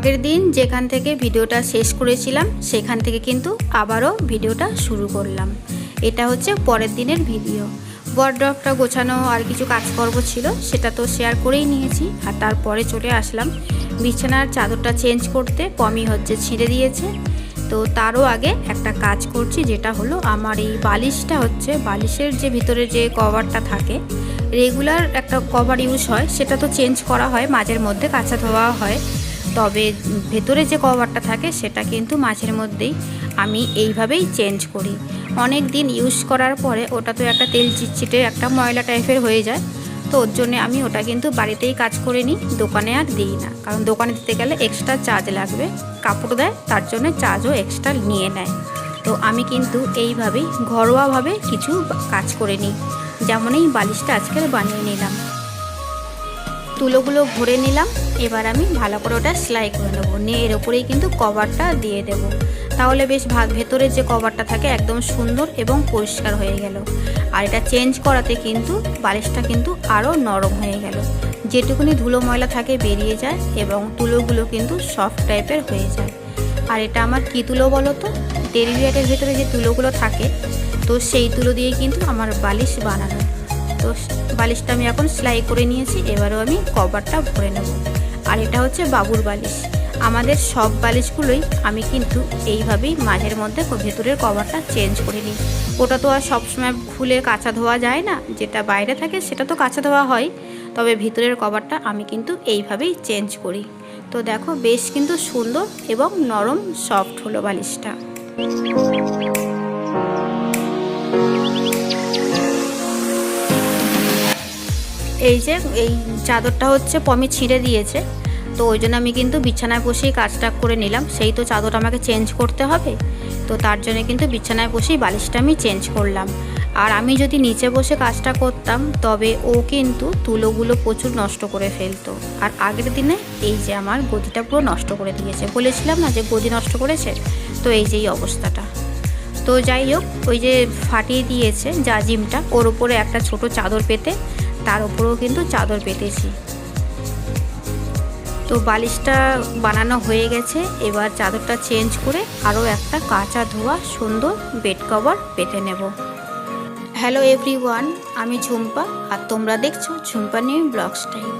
আগের দিন যেখান থেকে ভিডিওটা শেষ করেছিলাম সেখান থেকে কিন্তু আবারও ভিডিওটা শুরু করলাম। এটা হচ্ছে পরের দিনের ভিডিও। ওয়ারড্রবটা গোছানো আর কিছু কাজকর্ম ছিল, সেটা তো শেয়ার করেই নিয়েছি। আর তারপরে চলে আসলাম বিছানার চাদরটা চেঞ্জ করতে। পমি হচ্ছে ছিঁড়ে দিয়েছে, তো তারও আগে একটা কাজ করছি, যেটা হলো আমার এই বালিশটা হচ্ছে, বালিশের যে ভিতরে যে কভারটা থাকে, রেগুলার একটা কভার ইউজ হয়, সেটা তো চেঞ্জ করা হয়, মাঝের মধ্যে কাচা ধোয়া হয়। তবে ভেতরে যে কভারটা থাকে সেটা কিন্তু মাঝের মধ্যেই আমি এইভাবেই চেঞ্জ করি। অনেক দিন ইউজ করার পরে ওটা তো একটা তেল চিটচিটে একটা ময়লা টাইপের হয়ে যায়, তো ওর জন্য আমি ওটা কিন্তু বাড়িতেই কাজ করে নিই, দোকানে আর দিই না। কারণ দোকানে দিতে গেলে এক্সট্রা চার্জ লাগবে, কাপড় দেয় তার জন্য চার্জও এক্সট্রা নিয়ে নেয়। তো আমি কিন্তু এইভাবেই ঘরোয়াভাবে কিছু কাজ করে নিই। যেমন এই বালিশটা আজকের বানিয়ে নিলাম, তুলোগুলো ভরে নিলাম। এবার আমি ভালো করে ওটা সেলাই করে নেবো, নিয়ে এর ওপরেই কিন্তু কভারটা দিয়ে দেব। তাহলে বেশ ভেতরে যে কভারটা থাকে একদম সুন্দর এবং পরিষ্কার হয়ে গেল। আর এটা চেঞ্জ করাতে কিন্তু বালিশটা কিন্তু আরও নরম হয়ে গেল, যেটুকুনি ধুলো ময়লা থাকে বেরিয়ে যায় এবং তুলোগুলো কিন্তু সফট টাইপের হয়ে যায়। আর এটা আমার কী তুলো বলো তো, টেরিলিয়াটের ভেতরে যে তুলোগুলো থাকে, তো সেই তুলো দিয়ে কিন্তু আমার বালিশ বানানো। তো বালিশটা আমি এখন সেলাই করে নিয়েছি, এবারেও আমি কভারটা ভরে নেব। আর এটা হচ্ছে বাবুর বালিশ। আমাদের সব বালিশগুলোই আমি কিন্তু এইভাবেই মাঝের মধ্যে ভেতরের কভারটা চেঞ্জ করে নিই। ওটা তো আর সবসময় খুলে কাচা ধোয়া যায় না, যেটা বাইরে থাকে সেটা তো কাচা ধোয়া হয়, তবে ভিতরের কভারটা আমি কিন্তু এইভাবেই চেঞ্জ করি। তো দেখো বেশ কিন্তু সুন্দর এবং নরম সফট হলো বালিশটা। এই যে এই চাদরটা হচ্ছে পমি ছিঁড়ে দিয়েছে, তো ওই জন্য আমি কিন্তু বিছানায় বসেই কাজটা করে নিলাম। সেই তো চাদর আমাকে চেঞ্জ করতে হবে, তো তার জন্য কিন্তু বিছানায় বসেই বালিশটা আমি চেঞ্জ করলাম। আর আমি যদি নিচে বসে কাজটা করতাম তবে ও কিন্তু তুলোগুলো প্রচুর নষ্ট করে ফেলতো। আর আগের দিনে এই যে আমার গদিটা পুরো নষ্ট করে দিয়েছে, বলেছিলাম না যে গদি নষ্ট করেছে, তো এই যে এই অবস্থাটা। তো যাই হোক, ওই যে ফাটিয়ে দিয়েছে জাজিমটা, ওর উপরে একটা ছোট চাদর পেতে তার উপরেও কিন্তু চাদর পেতেছি। তো বালিশটা বানানো হয়ে গেছে, এবার চাদরটা চেঞ্জ করে আরও একটা কাঁচা ধোয়া সুন্দর বেড কভার পেতে নেব। হ্যালো এভরিওয়ান, আমি ঝুম্পা আর তোমরা দেখছো ঝুম্পা নিউ ব্লগ স্টাইল।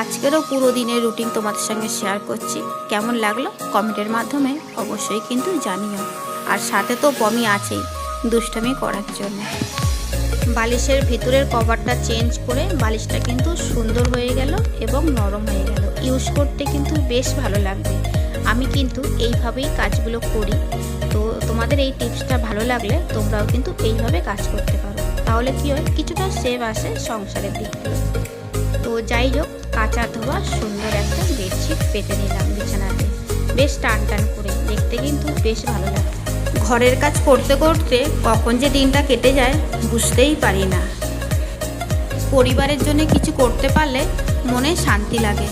আজকেরও পুরো দিনের রুটিন তোমাদের সঙ্গে শেয়ার করছি। কেমন লাগলো কমেন্টের মাধ্যমে অবশ্যই কিন্তু জানিও। আর সাথে তো পমি আছেই দুষ্টামি করার জন্য। বালিশের ভিতরের কভারটা চেঞ্জ করে বালিশটা কিন্তু সুন্দর হয়ে গেল এবং নরম হয়ে গেল, ইউজ করতে কিন্তু বেশ ভালো লাগবে। আমি কিন্তু এইভাবেই কাজগুলো করি। তো তোমাদের এই টিপসটা ভালো লাগলে তোমরাও কিন্তু এইভাবে কাজ করতে পারো, তাহলে কি হয়, কিছুটা সেভ আসে সংসারের দিক থেকে। তো যাই হোক, কাঁচা ধোয়া সুন্দর একটা বেডশিট পেতে নিলাম বিছানাতে, বেশ টান টান করে, দেখতে কিন্তু বেশ ভালো লাগে। ঘরের কাজ করতে করতে কখন যে দিনটা কেটে যায় বুঝতেই পারি না। পরিবারের জন্য কিছু করতে পারলে মনে শান্তি লাগে।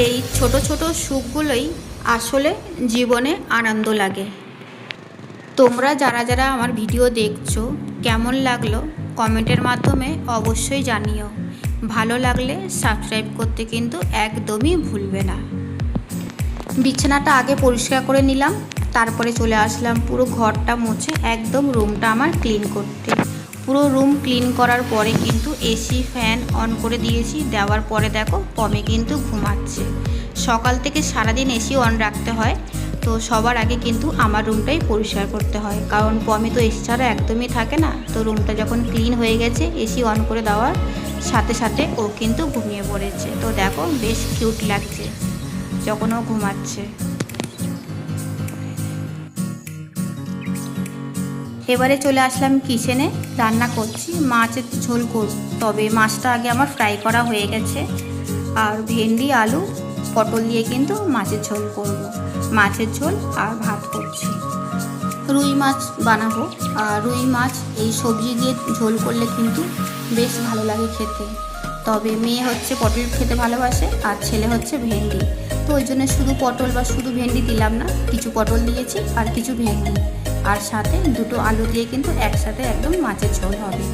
এই ছোট ছোট সুখগুলোই আসলে জীবনে আনন্দ লাগে। তোমরা যারা যারা আমার ভিডিও দেখছো কেমন লাগলো কমেন্টের মাধ্যমে অবশ্যই জানিও। ভালো লাগলে সাবস্ক্রাইব করতে কিন্তু একদমই ভুলবে না। বিছানাটা আগে পরিষ্কার করে নিলাম, তারপরে চলে আসলাম পুরো ঘরটা মুছে একদম রুমটা আমার ক্লিন করতে। পুরো রুম ক্লিন করার পরে কিন্তু এসি ফ্যান অন করে দিয়েছি। দেওয়ার পরে দেখো পমি কিন্তু ঘুমাচ্ছে। সকাল থেকে সারাদিন এসি অন রাখতে হয়, তো সবার আগে কিন্তু আমার রুমটাই পরিষ্কার করতে হয়, কারণ পমি তো এসি ছাড়া একদমই থাকে না। তো রুমটা যখন ক্লিন হয়ে গেছে এসি অন করে দেওয়ার সাথে সাথে ও কিন্তু ঘুমিয়ে পড়েছে। তো দেখো বেশ কিউট লাগছে যখন ও ঘুমাচ্ছে। এবারে চলে আসলাম কিচেনে, রান্না করছি, মাছের ঝোল করব। তবে মাছটা আগে আমার ফ্রাই করা হয়ে গেছে। আর ভেন্ডি আলু পটল দিয়ে কিন্তু মাছের ঝোল করব। মাছের ঝোল আর ভাত করছি। রুই মাছ বানাবো, আর রুই মাছ এই সবজি দিয়ে ঝোল করলে কিন্তু বেশ ভালো লাগে খেতে। তবে মেয়ে হচ্ছে পটল খেতে ভালোবাসে আর ছেলে হচ্ছে ভেন্ডি, তো ওই জন্য শুধু পটল বা শুধু ভেন্ডি দিলাম না, কিছু পটল দিয়েছি আর কিছু ভেন্ডি, আর সাথে দুটো আলু দিয়ে কিন্তু একসাথে একদম মাছের ঝোল হবে।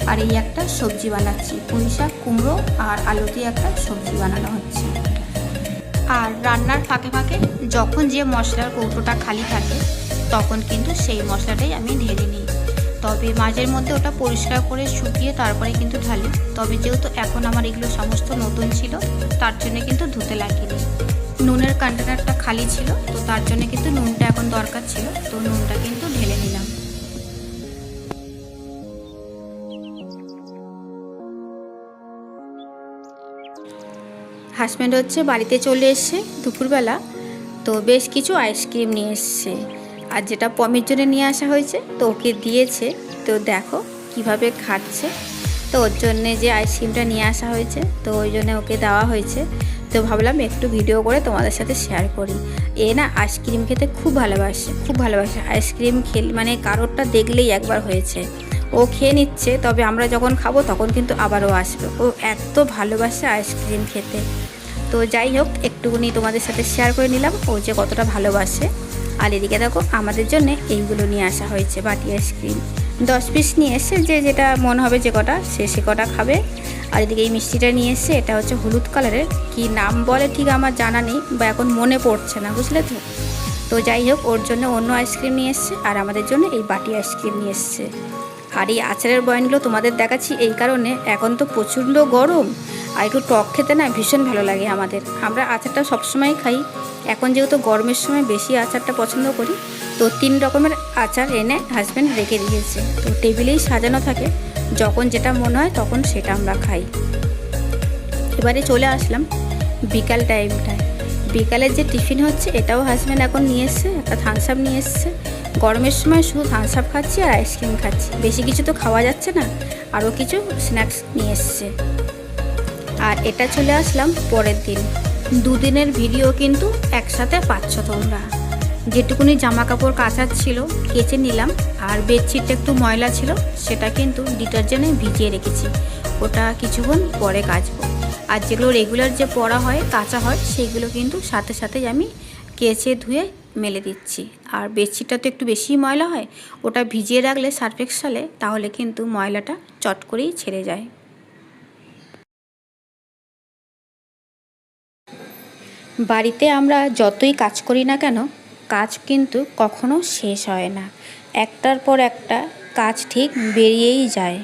আর এই একটা সবজি বানাচ্ছি, পুঁই শাক কুমড়ো আর আলু দিয়ে একটা সবজি বানানো হচ্ছে। আর রান্নার ফাঁকে ফাঁকে যখন যে মশলার কৌটোটা খালি থাকে তখন কিন্তু সেই মশলাটাই আমি ঢেলে নিই। তবে মাঝের মধ্যে ওটা পরিষ্কার করে শুকিয়ে তারপরে কিন্তু ঢালি। তবে যেহেতু এখন আমার এগুলো সমস্ত নতুন ছিল তার জন্য কিন্তু ধুতে লাগিনি। নুনের কন্টেনারটা খালি ছিল, তো তার জন্য কিন্তু নুনটা এখন দরকার ছিল, তো নুনটা কিন্তু ঢেলে নিলাম। হাজব্যান্ড হচ্ছে বাড়িতে চলে এসছে দুপুরবেলা, তো বেশ কিছু আইসক্রিম নিয়ে এসছে। আর যেটা পমির জন্য নিয়ে আসা হয়েছে তো ওকে দিয়েছে, তো দেখো কিভাবে খাচ্ছে। তো ওর জন্যে যে আইসক্রিমটা নিয়ে আসা হয়েছে তো ওই জন্য ওকে দেওয়া হয়েছে। তো ভাবলাম একটু ভিডিও করে তোমাদের সাথে শেয়ার করি। এ না আইসক্রিম খেতে খুব ভালোবাসে। আইসক্রিম মানে কারোরটা দেখলেই একবার হয়েছে, ও খেয়ে নিচ্ছে, তবে আমরা যখন খাবো তখন কিন্তু আবারও আসবে। ও এত ভালোবাসে আইসক্রিম খেতে। তো যাই হোক, একটুখানি তোমাদের সাথে শেয়ার করে নিলাম ও যে কতটা ভালোবাসে। আর এদিকে দেখো আমাদের জন্য এইগুলো নিয়ে আসা হয়েছে, বাটি আইসক্রিম 10 পিস নিয়ে এসছে, যে যেটা মনে হবে যে কটা সে কটা খাবে। আর এদিকে এই মিষ্টিটা নিয়ে এসছে, এটা হচ্ছে হলুদ কালারের, কি নাম বলে ঠিক আমার জানা নেই বা এখন মনে পড়ছে না, বুঝলে তো। তো যাই হোক, ওর জন্য অন্য আইসক্রিম নিয়ে এসছে আর আমাদের জন্য এই বাটি আইসক্রিম নিয়ে এসছে। আর এই আচারের বয়ানগুলো তোমাদের দেখাচ্ছি এই কারণে, এখন তো প্রচণ্ড গরম আর একটু টক খেতে না ভীষণ ভালো লাগে আমাদের। আমরা আচারটা সবসময় খাই, এখন যেহেতু গরমের সময় বেশি আচারটা পছন্দ করি, তো 3 রকমের আচার এনে হাজব্যান্ড রেখে দিয়েছে। তো টেবিলেই সাজানো থাকে, যখন যেটা মনে হয় তখন সেটা আমরা খাই। এবারে চলে আসলাম বিকাল টাইমটায়। বিকালের যে টিফিন হচ্ছে এটাও হাজব্যান্ড এখন নিয়ে এসছে, একটা থামস আপ নিয়ে এসছে। গরমের সময় শুধু থামস আপ খাচ্ছি আর আইসক্রিম খাচ্ছি, বেশি কিছু তো খাওয়া যাচ্ছে না, আরও কিছু স্ন্যাক্স নিয়ে এসছে। আর এটা চলে আসলাম পরের দিন। 2 দিনের ভিডিও কিন্তু একসাথে পাচ্ছ তোমরা। যেটুকুনি জামা কাপড় কাচার ছিল কেচে নিলাম, আর বেডশিটটা একটু ময়লা ছিল সেটা কিন্তু ডিটারজেন্টে ভিজিয়ে রেখেছি, ওটা কিছুক্ষণ পরে কাচবো। আর যেগুলো রেগুলার যে পরা হয় কাচা হয় সেগুলো কিন্তু সাথে সাথেই আমি কেচে ধুয়ে মেলে দিচ্ছি। আর বেডশিটটা তো একটু বেশিই ময়লা হয়, ওটা ভিজিয়ে রাখলে সার্ফ এক্সেলে তাহলে কিন্তু ময়লাটা চট করেই ছেড়ে যায়। বাড়িতে আমরা যতই কাজ করি না কেন, কাজ কিন্তু কখনো শেষ হয় না, একটার পর একটা কাজ ঠিক বেরিয়েই যায়।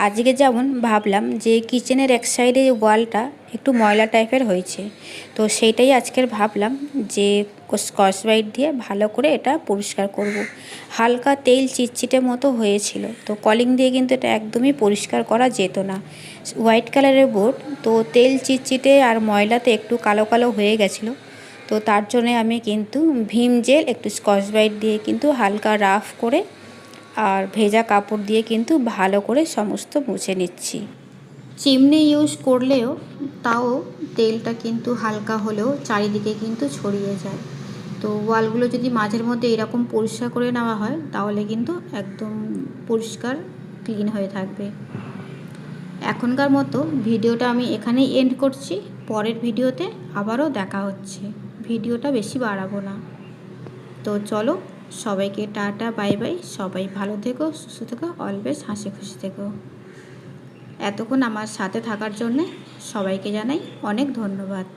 আজকে যেমন ভাবলাম যে কিচেনের এক সাইডে ওয়ালটা একটু ময়লা টাইপের হয়েছে, তো সেইটাই আজকের ভাবলাম যে স্কচ ব্রাইট দিয়ে ভালো করে এটা পরিষ্কার করব। হালকা তেল চিটচিটে মতো হয়েছিল, তো কলিং দিয়ে কিন্তু এটা একদমই পরিষ্কার করা যেত না। হোয়াইট কালারের বোর্ড, তো তেল চিটচিটে আর ময়লাতে একটু কালো কালো হয়ে গেছিলো, তো তার জন্যে আমি কিন্তু ভিম জেল একটু স্কচ ব্রাইট দিয়ে কিন্তু হালকা রাফ করে আর ভেজা কাপড় দিয়ে কিন্তু ভালো করে সমস্ত মুছে নিচ্ছি। চিমনি ইউজ করলেও তাও তেলটা কিন্তু হালকা হলেও চারিদিকে কিন্তু ছড়িয়ে যায়। তো ওয়ালগুলো যদি মাঝের মধ্যে এরকম পরিষ্কার করে নেওয়া হয় তাহলে কিন্তু একদম পরিষ্কার ক্লিন হয়ে থাকবে। এখনকার মতো ভিডিওটা আমি এখানেই এন্ড করছি, পরের ভিডিওতে আবারও দেখা হচ্ছে। ভিডিওটা বেশি বাড়াবো না। তো চলো, সবাইকে টাটা বাই বাই। সবাই ভালো থেকো, সুস্থ থেকো, অলওয়েজ হাসি খুশি থেকো। এতক্ষণ আমার সাথে থাকার জন্যে সবাইকে জানাই অনেক ধন্যবাদ।